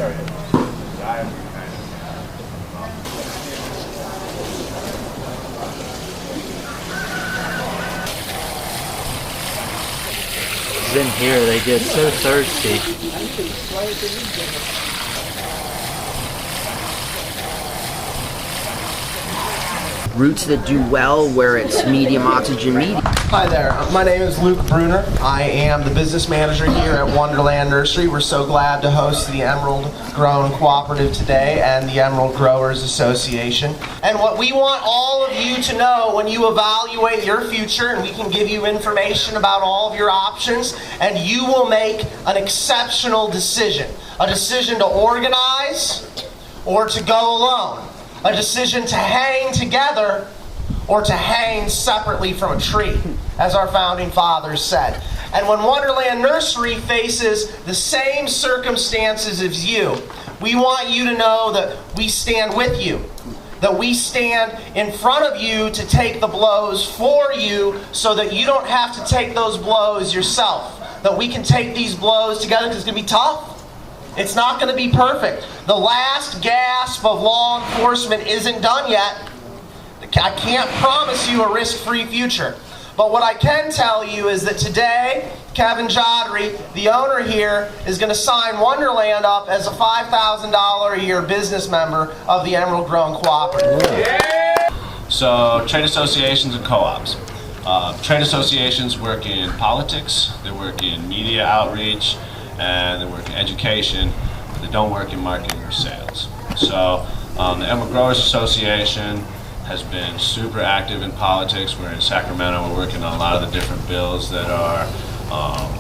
In here, they get so thirsty. Roots that do well where it's medium oxygen medium. Hi there, my name is Luke Bruner. I am the business manager here at Wonderland Nursery. We're so glad to host the Emerald Grown Cooperative today and the Emerald Growers Association. And what we want all of you to know when you evaluate your future, and we can give you information about all of your options, and you will make an exceptional decision. A decision to organize or to go alone. A decision to hang together or to hang separately from a tree, as our founding fathers said. And when Wonderland Nursery faces the same circumstances as you, we want you to know that we stand with you, that we stand in front of you to take the blows for you so that you don't have to take those blows yourself, that we can take these blows together because it's going to be tough. It's not going to be perfect. The last gasp of law enforcement isn't done yet. I can't promise you a risk-free future. But what I can tell you is that today, Kevin Jodry, the owner here, is going to sign Wonderland up as a $5,000 a year business member of the Emerald Grown Cooperative. Yeah. So, trade associations and co-ops. Trade associations work in politics, they work in media outreach, and they work in education, but they don't work in marketing or sales. So the Emerald Growers Association has been super active in politics. We're in Sacramento, we're working on a lot of the different bills that are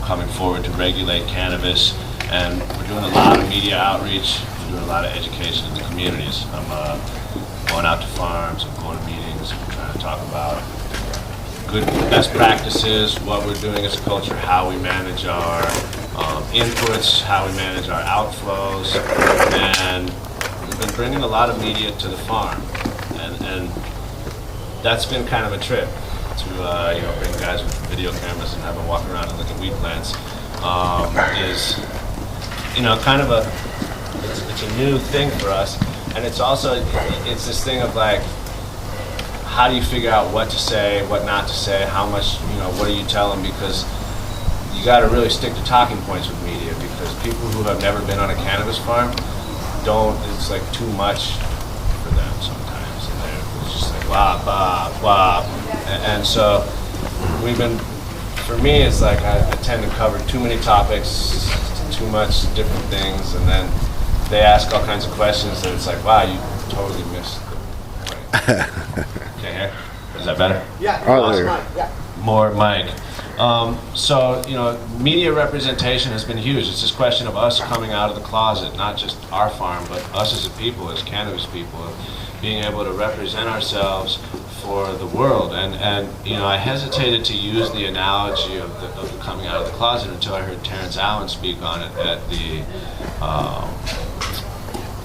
coming forward to regulate cannabis, and we're doing a lot of media outreach, we're doing a lot of education in the communities. I'm going out to farms, I'm going to meetings, I'm trying to talk about good best practices, what we're doing as a culture, how we manage our inputs, how we manage our outflows, and we've been bringing a lot of media to the farm, and that's been kind of a trip to bring guys with video cameras and have them walk around and look at weed plants. Is kind of it's a new thing for us, and it's also it's this thing of like, how do you figure out what to say, what not to say, how much, what do you tell them, because you got to really stick to talking points with media, because people who have never been on a cannabis farm it's like too much for them sometimes, and it's just like blah, blah, blah, and so for me, it's like I tend to cover too many topics, too much different things, and then they ask all kinds of questions that it's like, wow, you totally missed the point. Okay, here. Is that better? Yeah. Awesome. More mic. So, media representation has been huge. It's this question of us coming out of the closet, not just our farm, but us as a people, as cannabis people, being able to represent ourselves for the world. And I hesitated to use the analogy of the coming out of the closet until I heard Terrence Allen speak on it at the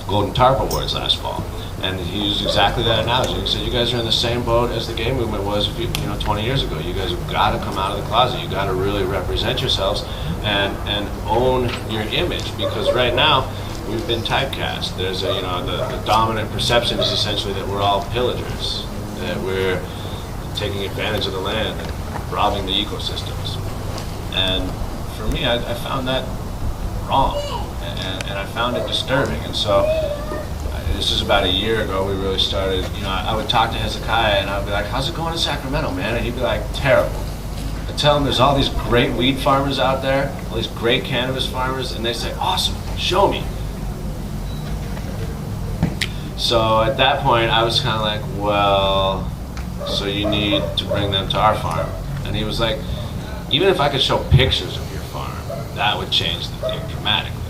Golden Tarp Awards last fall. And he used exactly that analogy. He said, you guys are in the same boat as the gay movement was 20 years ago. You guys have got to come out of the closet. You got to really represent yourselves and own your image, because right now we've been typecast. There's the dominant perception is essentially that we're all pillagers, that we're taking advantage of the land and robbing the ecosystems. And for me, I found that wrong, and I found it disturbing. And so this is about a year ago, we really started, I would talk to Hezekiah and I'd be like, how's it going in Sacramento, man? And he'd be like, terrible. I tell him there's all these great weed farmers out there, all these great cannabis farmers, and they say, awesome, show me. So at that point, I was kind of like, well, so you need to bring them to our farm. And he was like, even if I could show pictures of your farm, that would change the thing dramatically.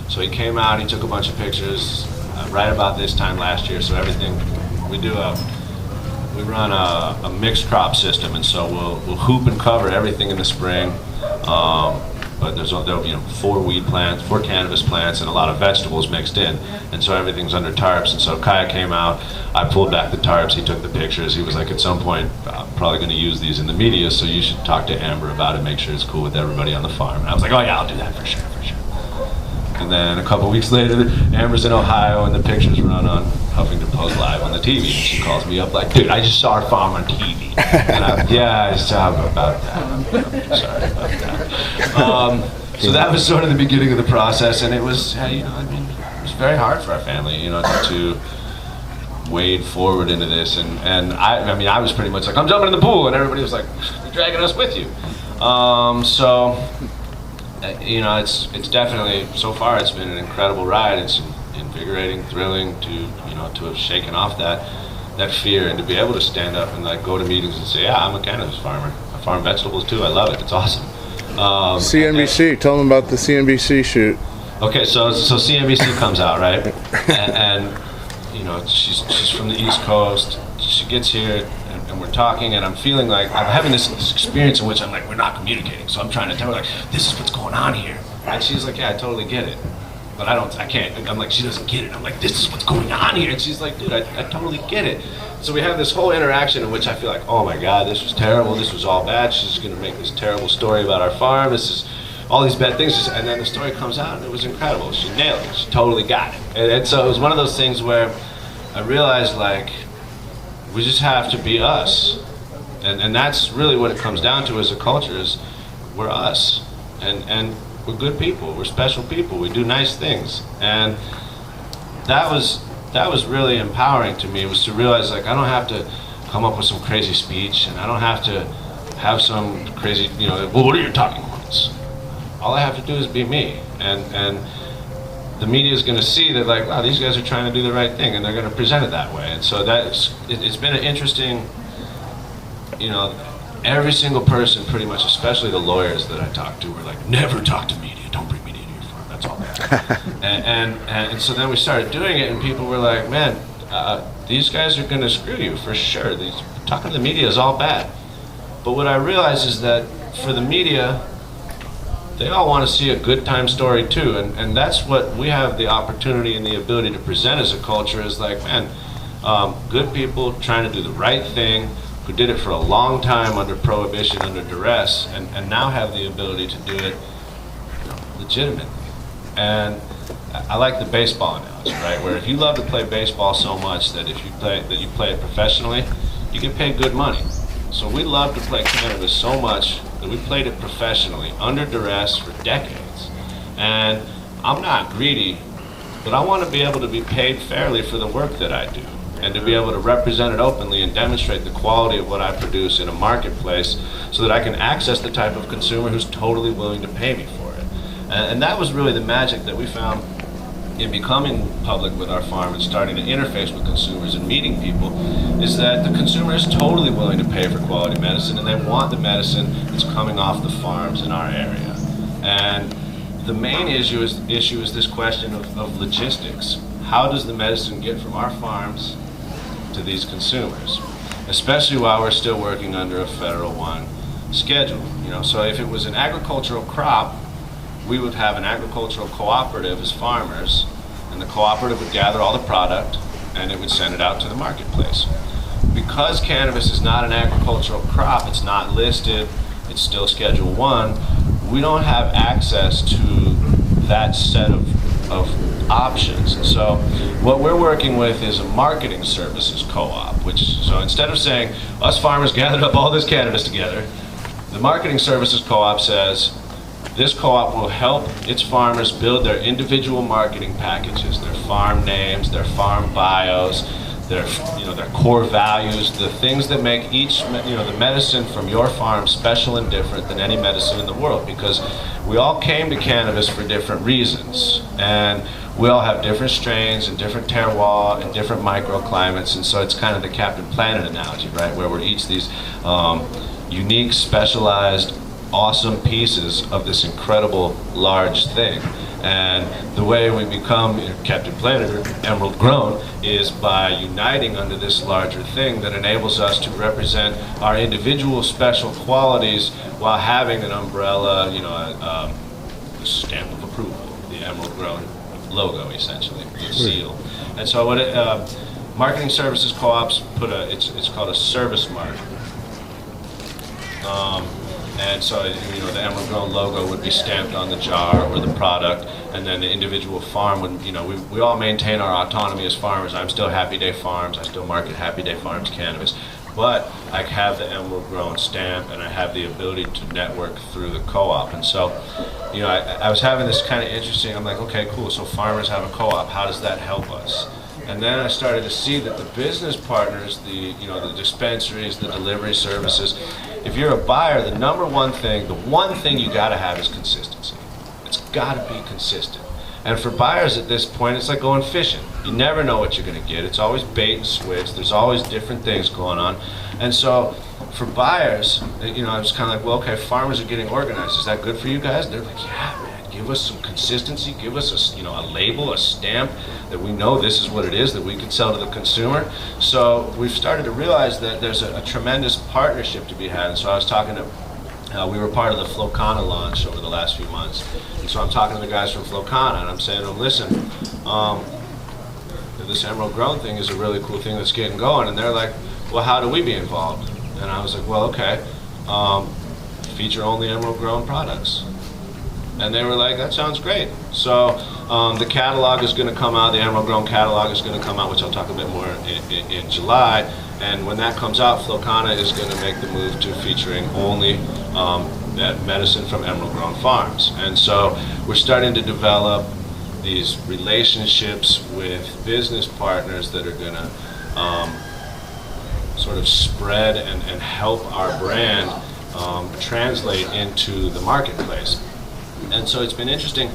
So he came out, he took a bunch of pictures, right about this time last year. So everything we run a mixed crop system, and so we'll hoop and cover everything in the spring. But there'll be 4 weed plants, 4 cannabis plants, and a lot of vegetables mixed in, and so everything's under tarps. And so Kaya came out, I pulled back the tarps, he took the pictures. He was like, at some point, I'm probably going to use these in the media, so you should talk to Amber about it, make sure it's cool with everybody on the farm. And I was like, oh yeah, I'll do that for sure. And then a couple weeks later, Amber's in Ohio, and the pictures run on Huffington Post Live on the TV. And she calls me up like, dude, I just saw our farm on TV. And I saw about that. Sorry about that. So that was sort of the beginning of the process, and it was, it was very hard for our family, to wade forward into this. And I was pretty much like, I'm jumping in the pool, and everybody was like, you're dragging us with you. It's definitely, so far it's been an incredible ride. It's invigorating, thrilling to have shaken off that fear, and to be able to stand up and like go to meetings and say, yeah, I'm a cannabis farmer. I farm vegetables too. I love it. It's awesome. CNBC, tell them about the CNBC shoot. Okay, so CNBC comes out, right? and she's from the East Coast. She gets here, and we're talking, and I'm feeling like I'm having this experience in which I'm like, we're not communicating. So I'm trying to tell her, like, this is what's going on here. And she's like, yeah, I totally get it. But I can't. I'm like, she doesn't get it. I'm like, this is what's going on here. And she's like, dude, I totally get it. So we have this whole interaction in which I feel like, oh my God, this was terrible. This was all bad. She's going to make this terrible story about our farm. This is all these bad things. And then the story comes out, and it was incredible. She nailed it. She totally got it. And so it was one of those things where I realized, like, we just have to be us. And that's really what it comes down to as a culture, is we're us. And we're good people. We're special people. We do nice things. And that was really empowering to me, was to realize, like, I don't have to come up with some crazy speech, and I don't have to have some crazy, well, what are your talking points? All I have to do is be me. And the media is going to see that, like, wow, these guys are trying to do the right thing, and they're going to present it that way. And so it's been an interesting, every single person, pretty much, especially the lawyers that I talk to, were like, never talk to media. Don't bring media to your farm. That's all bad. and so then we started doing it, and people were like, man, these guys are going to screw you for sure. Talking to the media is all bad. But what I realized is that for the media, they all want to see a good time story too, and that's what we have the opportunity and the ability to present as a culture, is like, man, good people trying to do the right thing, who did it for a long time under prohibition, under duress, and now have the ability to do it legitimately. And I like the baseball analogy, right? Where if you love to play baseball so much that if you play it professionally, you get paid good money. So we love to play cannabis so much that we played it professionally, under duress, for decades. And I'm not greedy, but I want to be able to be paid fairly for the work that I do, and to be able to represent it openly and demonstrate the quality of what I produce in a marketplace, so that I can access the type of consumer who's totally willing to pay me for it. And that was really the magic that we found in becoming public with our farm and starting to interface with consumers and meeting people, is that the consumer is totally willing to pay for quality medicine, and they want the medicine that's coming off the farms in our area. And the main issue is this question of logistics. How does the medicine get from our farms to these consumers, especially while we're still working under a Federal 1 schedule? So if it was an agricultural crop, we would have an agricultural cooperative as farmers, and the cooperative would gather all the product, and it would send it out to the marketplace. Because cannabis is not an agricultural crop, it's not listed, it's still Schedule 1, we don't have access to that set of options. And so what we're working with is a marketing services co-op, so instead of saying, us farmers gathered up all this cannabis together, the marketing services co-op says, this co-op will help its farmers build their individual marketing packages, their farm names, their farm bios, their core values, the things that make each, the medicine from your farm special and different than any medicine in the world, because we all came to cannabis for different reasons, and we all have different strains and different terroir and different microclimates, and so it's kind of the Captain Planet analogy, right, where we're each these unique, specialized, awesome pieces of this incredible large thing. And the way we become Captain Planet or Emerald Grown is by uniting under this larger thing that enables us to represent our individual special qualities while having an umbrella, the stamp of approval, the Emerald Grown logo, essentially, the seal. And so what marketing services co-ops it's called a service mark. And so, the Emerald Grown logo would be stamped on the jar or the product, and then the individual farm would, we all maintain our autonomy as farmers. I'm still Happy Day Farms. I still market Happy Day Farms cannabis. But I have the Emerald Grown stamp, and I have the ability to network through the co-op. And so, I was having this kind of interesting, I'm like, okay, cool, so farmers have a co-op. How does that help us? And then I started to see that the business partners, the dispensaries, the delivery services, if you're a buyer, the one thing you gotta have is consistency. It's gotta be consistent. And for buyers at this point, it's like going fishing. You never know what you're gonna get. It's always bait and switch. There's always different things going on. And so for buyers, I was kind of like, well, okay, farmers are getting organized. Is that good for you guys? And they're like, yeah, man. Give us some consistency, give us a label, a stamp that we know this is what it is that we can sell to the consumer. So we've started to realize that there's a tremendous partnership to be had. And so I was talking to, we were part of the Flocana launch over the last few months. And so I'm talking to the guys from Flocana, and I'm saying to them, listen, this Emerald Grown thing is a really cool thing that's getting going. And they're like, well, how do we be involved? And I was like, well, okay, feature only Emerald Grown products. And they were like, that sounds great. So the catalog is going to come out, the Emerald Grown catalog is going to come out, which I'll talk a bit more in July. And when that comes out, Flocana is going to make the move to featuring only medicine from Emerald Grown farms. And so we're starting to develop these relationships with business partners that are going to sort of spread and help our brand translate into the marketplace. And so it's been interesting.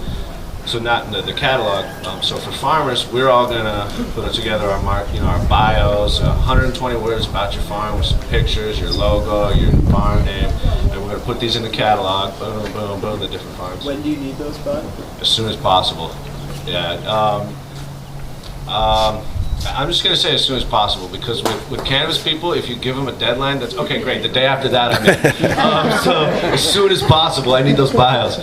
So not the catalog. So for farmers, we're all gonna put together our bios, 120 words about your farm with some pictures, your logo, your farm name, and we're gonna put these in the catalog. Boom, boom, boom. The different farms. When do you need those by? As soon as possible. Yeah. I'm just going to say as soon as possible, because with cannabis people, if you give them a deadline, that's okay, great. The day after that, I'm in. So as soon as possible, I need those bios.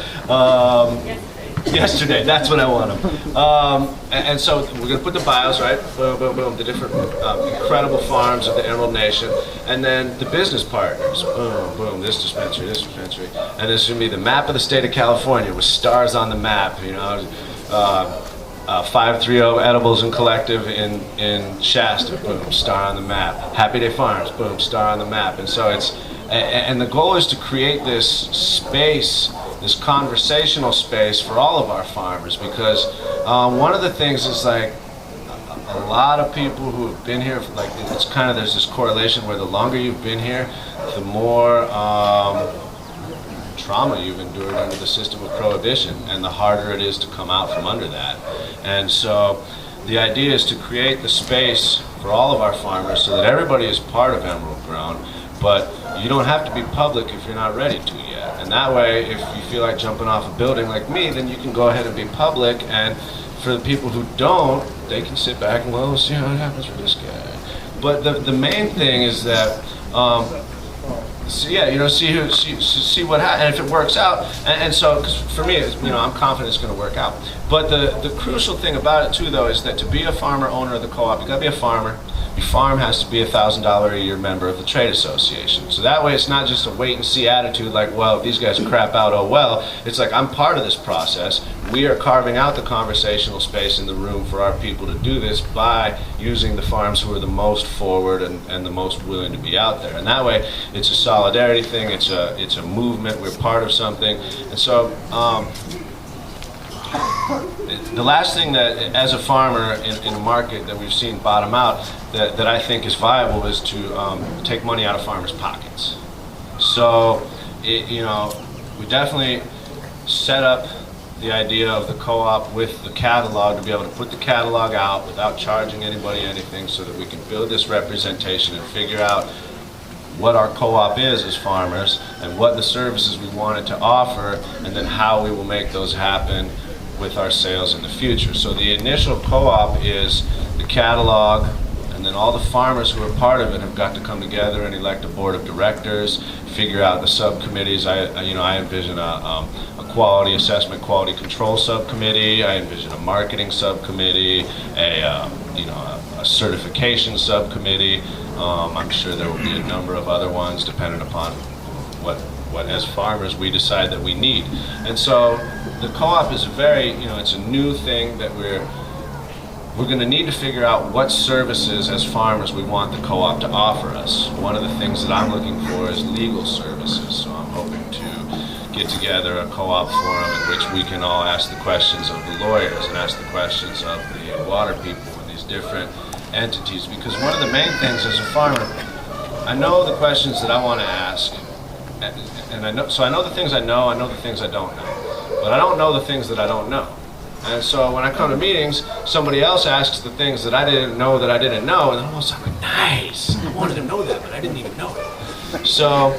Yesterday, that's when I want them. And so we're going to put the bios, right? Boom, boom, boom. The different incredible farms of the Emerald Nation. And then the business partners. Boom, boom. This dispensary, this dispensary. And this is going to be the map of the state of California with stars on the map, 530 Edibles and Collective in Shasta, boom, star on the map. Happy Day Farms, boom, star on the map. And so and the goal is to create this space, this conversational space for all of our farmers, because one of the things is like a lot of people who have been here, like it's kind of, there's this correlation where the longer you've been here, the more trauma you've endured under the system of prohibition, and the harder it is to come out from under that. And so the idea is to create the space for all of our farmers so that everybody is part of Emerald Grown, but you don't have to be public if you're not ready to yet. And that way, if you feel like jumping off a building like me, then you can go ahead and be public, and for the people who don't, they can sit back and, well, we'll see how it happens with this guy. But the main thing is that so yeah, see what happens, and if it works out, and so, cause for me, I'm confident it's going to work out. But the crucial thing about it too, though, is that to be a farmer owner of the co-op, you got to be a farmer. Your farm has to be a $1,000 a year member of the trade association. So that way, it's not just a wait and see attitude, like, well, if these guys crap out, oh well. It's like, I'm part of this process. We are carving out the conversational space in the room for our people to do this by using the farms who are the most forward and the most willing to be out there. And that way, it's a solidarity thing. It's a movement. We're part of something. And so the last thing that, as a farmer in a market that we've seen bottom out, that I think is viable is to take money out of farmers' pockets. So, we definitely set up the idea of the co-op with the catalog to be able to put the catalog out without charging anybody anything, so that we can build this representation and figure out what our co-op is as farmers and what the services we wanted to offer, and then how we will make those happen with our sales in the future. So the initial co-op is the catalog, and then all the farmers who are part of it have got to come together and elect a board of directors, figure out the subcommittees. I envision a quality assessment, quality control subcommittee. I envision a marketing subcommittee, a certification subcommittee. I'm sure there will be a number of other ones depending upon what what as farmers we decide that we need. And so the co-op is a very, it's a new thing that we're going to need to figure out what services as farmers we want the co-op to offer us. One of the things that I'm looking for is legal services, so I'm hoping to get together a co-op forum in which we can all ask the questions of the lawyers and ask the questions of the water people and these different entities, because one of the main things as a farmer, I know the questions that I want to ask, and I know the things I know the things I don't know, but I don't know the things that I don't know. And so when I come to meetings, somebody else asks the things that I didn't know, and then almost I'm like, nice, I wanted to know that, but I didn't even know it. So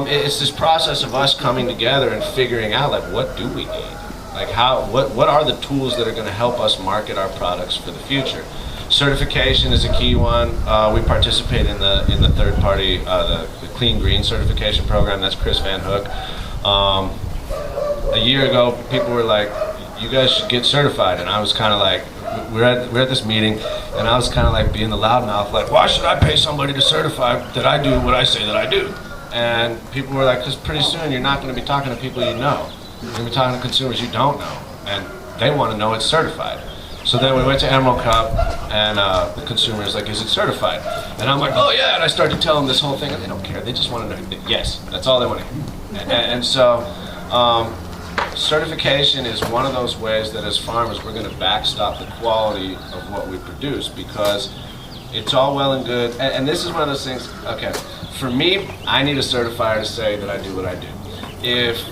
it's this process of us coming together and figuring out, like, what do we need? Like, what are the tools that are going to help us market our products for the future? Certification is a key one. We participate in the third party, the Clean Green certification program. That's Chris Van Hook. A year ago, people were like, you guys should get certified, and I was kind of like, we're at this meeting, and I was kind of like being the loudmouth, like, why should I pay somebody to certify that I do what I say that I do? And people were like, because pretty soon you're not going to be talking to people you know. You're going to be talking to consumers you don't know, and they want to know it's certified. So then we went to Emerald Cup, and the consumer is like, is it certified? And I'm like, oh yeah, and I started to tell them this whole thing, and they don't care. They just want to know that, yes, that's all they want to hear. And so certification is one of those ways that as farmers we're going to backstop the quality of what we produce, because it's all well and good, and this is one of those things, okay, for me, I need a certifier to say that I do what I do. If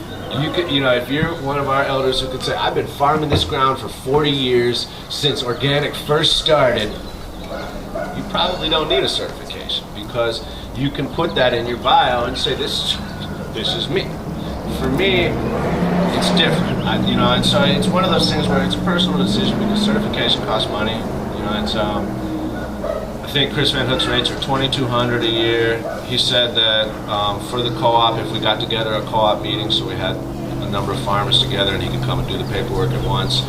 you could, if you're one of our elders who could say, I've been farming this ground for 40 years since organic first started, you probably don't need a certification, because you can put that in your bio and say, this is me. For me, it's different, and so it's one of those things where it's a personal decision, because certification costs money, and so I think Chris Van Hook's rates are $2,200 a year. He said that for the co-op, if we got together a co-op meeting, so we had a number of farmers together and he could come and do the paperwork at once,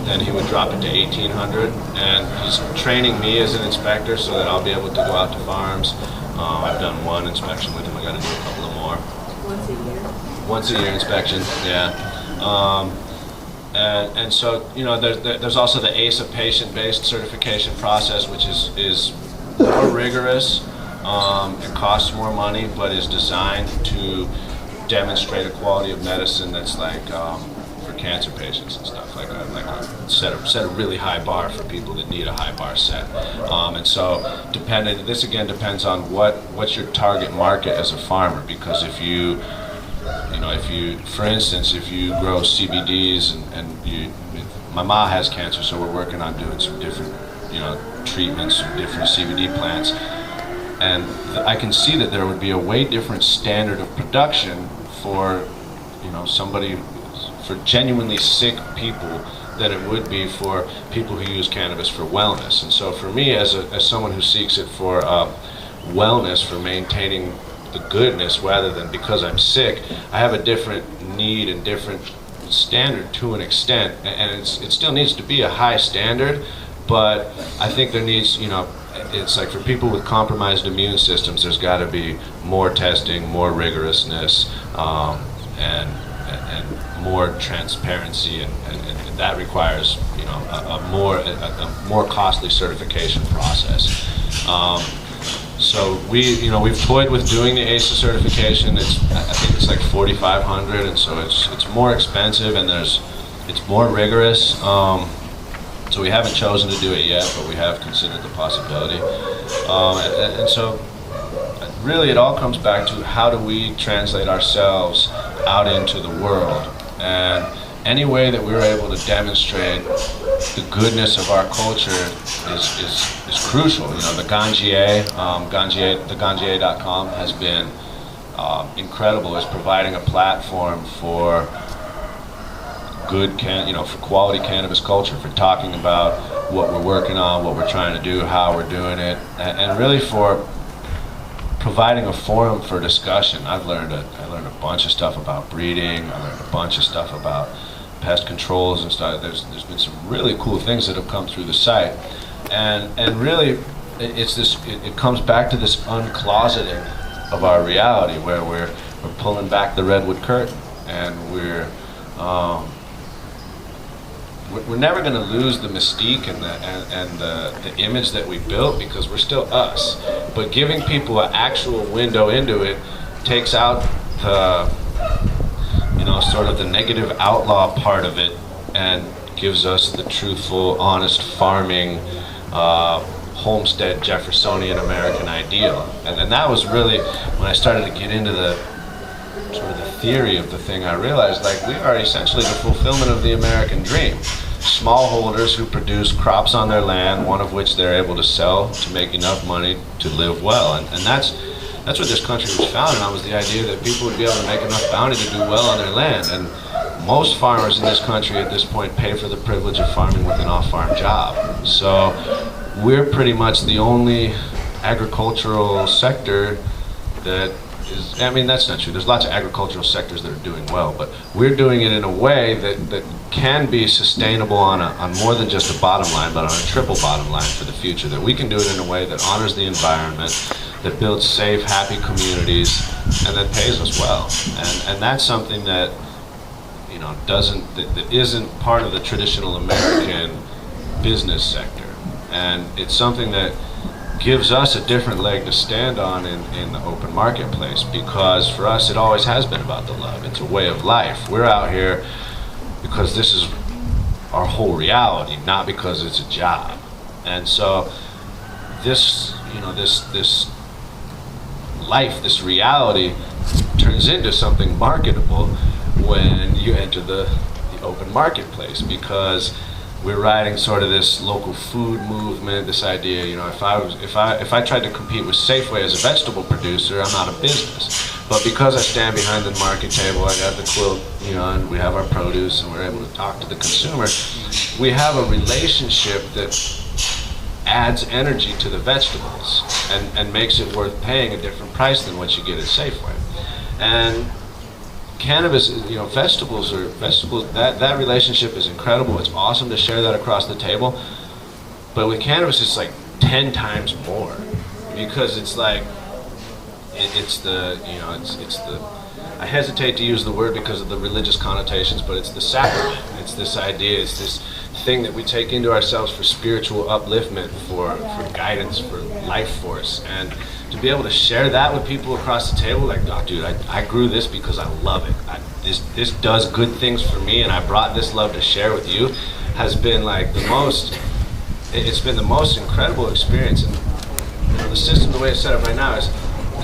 then he would drop it to $1,800. And he's training me as an inspector so that I'll be able to go out to farms. I've done one inspection with him. I got to do a couple of more. Once a year inspection, yeah. And so, there's also the ACE patient-based certification process, which is more rigorous. It costs more money, but is designed to demonstrate a quality of medicine that's like for cancer patients and stuff, set a really high bar for people that need a high bar set. And so, this again depends on what's your target market as a farmer, because if you for instance, if you grow CBDs my ma has cancer, so we're working on doing some different, treatments, some different CBD plants, and I can see that there would be a way different standard of production for, for genuinely sick people than it would be for people who use cannabis for wellness. And so for me, as someone who seeks it for wellness, for maintaining the goodness rather than because I'm sick, I have a different need and different standard to an extent, and it still needs to be a high standard, but I think there needs, it's like for people with compromised immune systems, there's got to be more testing, more rigorousness, and more transparency, and that requires, a more costly certification process. So we've toyed with doing the ACE certification. I think it's like $4,500, and so it's more expensive, and it's more rigorous. So we haven't chosen to do it yet, but we have considered the possibility. And so really it all comes back to how do we translate ourselves out into the world. And any way that we're able to demonstrate the goodness of our culture is crucial. The Ganjier, the Ganjier.com has been incredible as providing a platform for good, for quality cannabis culture, for talking about what we're working on, what we're trying to do, how we're doing it, and really for providing a forum for discussion. I learned a bunch of stuff about breeding. I learned a bunch of stuff about pest controls and stuff. There's been some really cool things that have come through the site, and really it comes back to this uncloseting of our reality, where we're pulling back the redwood curtain, and we're never going to lose the mystique and the image that we built, because we're still us. But giving people an actual window into it takes out the, sort of the negative outlaw part of it, and gives us the truthful, honest farming, homestead Jeffersonian American ideal. And then that was really when I started to get into the sort of the theory of the thing. I realized, like, we are essentially the fulfillment of the American dream. Smallholders who produce crops on their land, one of which they're able to sell to make enough money to live well. And that's what this country was founded on, was the idea that people would be able to make enough bounty to do well on their land. And most farmers in this country at this point pay for the privilege of farming with an off-farm job. So we're pretty much the only agricultural sector that is, that's not true. There's lots of agricultural sectors that are doing well, but we're doing it in a way that can be sustainable on more than just a bottom line, but on a triple bottom line for the future. That we can do it in a way that honors the environment, that builds safe, happy communities, and that pays us well. And that's something that that isn't part of the traditional American business sector. And it's something that gives us a different leg to stand on in the open marketplace, because for us it always has been about the love. It's a way of life. We're out here because this is our whole reality, not because it's a job. And so this this life, this reality, turns into something marketable when you enter the open marketplace, because we're riding sort of this local food movement, this idea, if I tried to compete with Safeway as a vegetable producer, I'm out of business. But because I stand behind the market table, I got the quilt, and we have our produce, and we're able to talk to the consumer, we have a relationship that adds energy to the vegetables and makes it worth paying a different price than what you get at Safeway. And cannabis, vegetables, that relationship is incredible. It's awesome to share that across the table. But with cannabis, it's like 10 times more, because it's like, it's the, I hesitate to use the word because of the religious connotations, but it's the sacrament. It's this idea, it's this thing that we take into ourselves for spiritual upliftment, for guidance, for life force. And to be able to share that with people across the table, like, oh, dude, I grew this because I love it. This does good things for me, and I brought this love to share with you, has been like it's been the most incredible experience. And the system, the way it's set up right now, is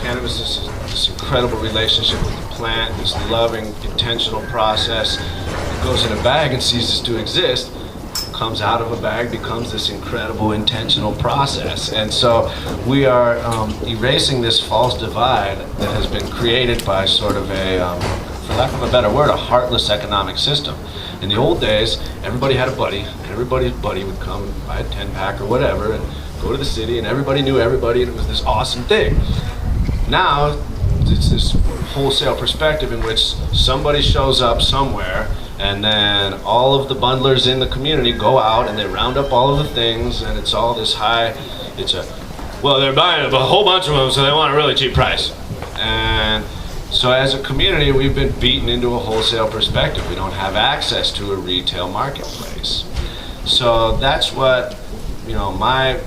cannabis is this incredible relationship with the plant, this loving, intentional process. It goes in a bag and ceases to exist, comes out of a bag, becomes this incredible intentional process. And so we are erasing this false divide that has been created by sort of a, for lack of a better word, a heartless economic system. In the old days, everybody had a buddy, and everybody's buddy would come and buy a 10-pack or whatever and go to the city, and everybody knew everybody, and it was this awesome thing. Now, it's this wholesale perspective in which somebody shows up somewhere, and then all of the bundlers in the community go out and they round up all of the things, and it's all this well, they're buying a whole bunch of them, so they want a really cheap price. And so as a community, we've been beaten into a wholesale perspective. We don't have access to a retail marketplace. So that's what, my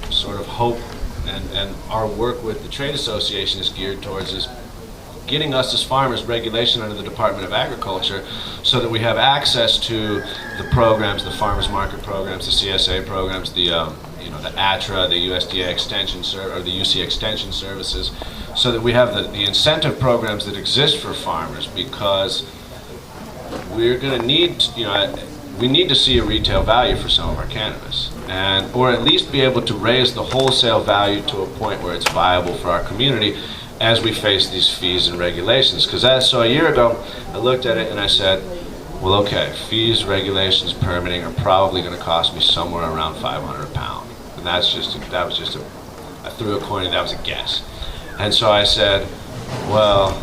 sort of hope and our work with the trade association is geared towards, is getting us as farmers regulation under the Department of Agriculture, so that we have access to the programs, the farmers market programs, the CSA programs, the ATRA, the USDA extension or the UC extension services, so that we have the incentive programs that exist for farmers, because we're going to need, we need to see a retail value for some of our cannabis, or at least be able to raise the wholesale value to a point where it's viable for our community as we face these fees and regulations. So a year ago, I looked at it and I said, well, okay, fees, regulations, permitting are probably going to cost me somewhere around $500 a pound. And I threw a coin, and that was a guess. And so I said, well,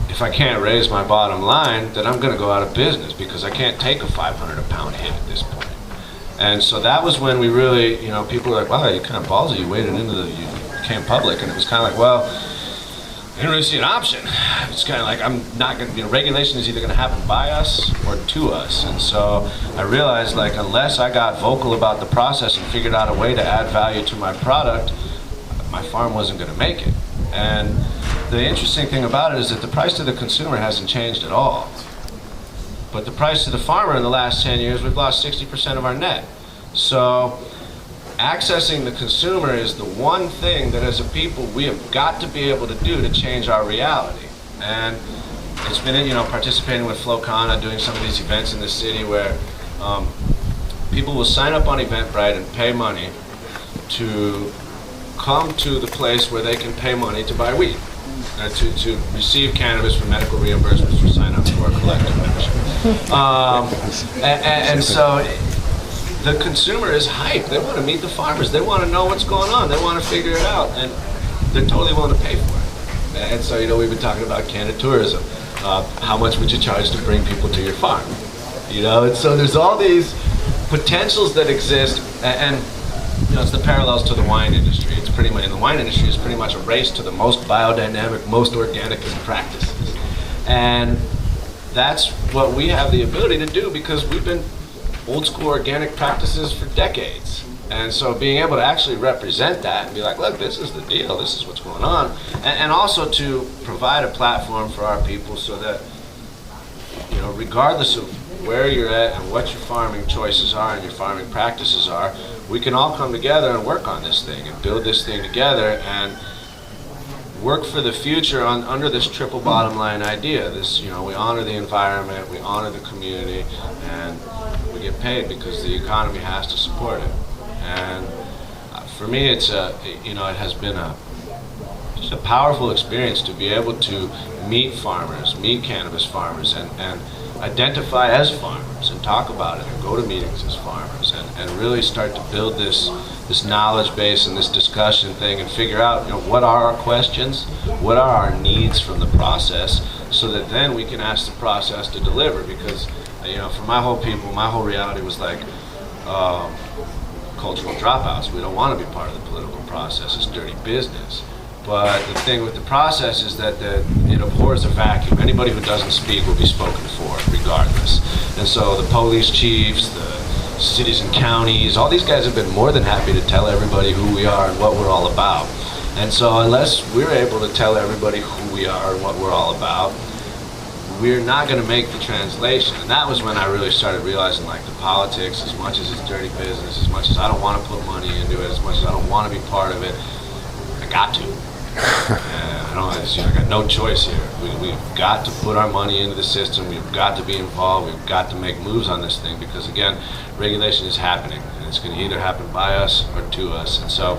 if I can't raise my bottom line, then I'm going to go out of business, because I can't take a $500 a pound hit at this point. And so that was when we really, people were like, wow, you're kind of ballsy, you waded into you became public. And it was kind of like, well, didn't really see an option. It's kind of like I'm not going to, regulation is either going to happen by us or to us. And so I realized, like, unless I got vocal about the process and figured out a way to add value to my product, my farm wasn't going to make it. And the interesting thing about it is that the price to the consumer hasn't changed at all. But the price to the farmer in the last 10 years, we've lost 60% of our net. So accessing the consumer is the one thing that as a people we have got to be able to do to change our reality. And it's been, participating with Flocana, doing some of these events in the city where people will sign up on Eventbrite and pay money to come to the place where they can pay money to buy weed, to receive cannabis for medical reimbursements for sign up for a collective membership. And so the consumer is hyped. They want to meet the farmers. They want to know what's going on. They want to figure it out, and they're totally willing to pay for it. And so, we've been talking about cannabis tourism. How much would you charge to bring people to your farm? And so there's all these potentials that exist, and it's the parallels to the wine industry. It's pretty much, in the wine industry, it's pretty much a race to the most biodynamic, most organic practices. And that's what we have the ability to do because we've been old school organic practices for decades. And so being able to actually represent that and be like, look, this is the deal, this is what's going on. And also to provide a platform for our people so that, regardless of where you're at and what your farming choices are and your farming practices are, we can all come together and work on this thing and build this thing together and work for the future under this triple bottom line idea. This, we honor the environment, we honor the community, and we get paid because the economy has to support it. And for me, it's it has been just a powerful experience to be able to meet farmers, meet cannabis farmers, and identify as farmers and talk about it and go to meetings as farmers and really start to build this knowledge base and this discussion thing and figure out what are our questions, what are our needs from the process, so that then we can ask the process to deliver. Because for my whole people, my whole reality was like cultural dropouts. We don't want to be part of the political process. It's dirty business. But the thing with the process is that it abhors a vacuum. Anybody who doesn't speak will be spoken for, regardless. And so the police chiefs, the cities and counties, all these guys have been more than happy to tell everybody who we are and what we're all about. And so unless we're able to tell everybody who we are and what we're all about, we're not going to make the translation. And that was when I really started realizing, like, the politics, as much as it's dirty business, as much as I don't want to put money into it, as much as I don't want to be part of it, I got to. I got no choice here. We've got to put our money into the system. We've got to be involved. We've got to make moves on this thing because, again, regulation is happening. And it's going to either happen by us or to us. And so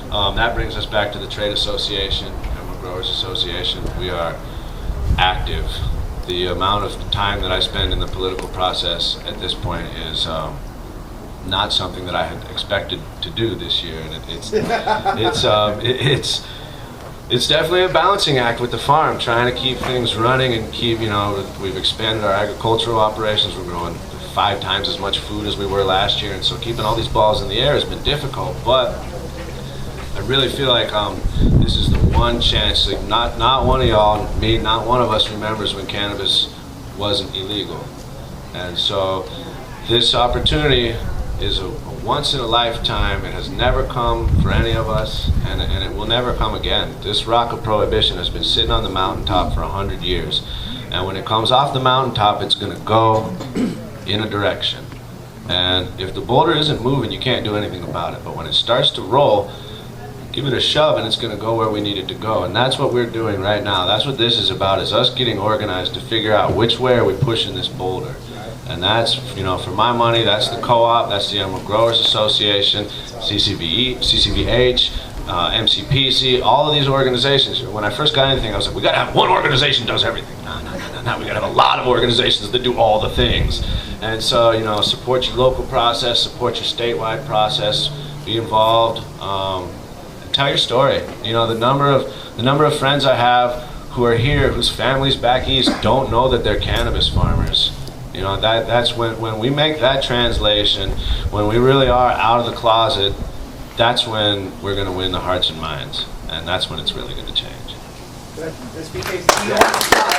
that brings us back to the Trade Association, Emerald Growers Association. We are active. The amount of time that I spend in the political process at this point is not something that I had expected to do this year. And it's definitely a balancing act with the farm, trying to keep things running and keep, we've expanded our agricultural operations. We're growing 5 times as much food as we were last year, and so keeping all these balls in the air has been difficult. But I really feel like this is the one chance. Like not one of y'all, me, not one of us remembers when cannabis wasn't illegal, and so this opportunity is a once in a lifetime. It has never come for any of us, and it will never come again. This rock of prohibition has been sitting on the mountaintop for 100 years, and when it comes off the mountaintop, it's going to go in a direction. And if the boulder isn't moving, you can't do anything about it. But when it starts to roll, give it a shove, and it's going to go where we need it to go. And that's what we're doing right now. That's what this is about, is us getting organized to figure out which way are we pushing this boulder. And that's, for my money, that's the co-op, that's the Emerald Growers Association, CCVH, MCPC, all of these organizations. When I first got anything, I was like, we got to have one organization that does everything. No, we got to have a lot of organizations that do all the things. And so, support your local process, support your statewide process, be involved, tell your story. The number of friends I have who are here, whose families back east don't know that they're cannabis farmers. That's when we make that translation, when we really are out of the closet, that's when we're going to win the hearts and minds, and that's when it's really going to change. Let's be tasty.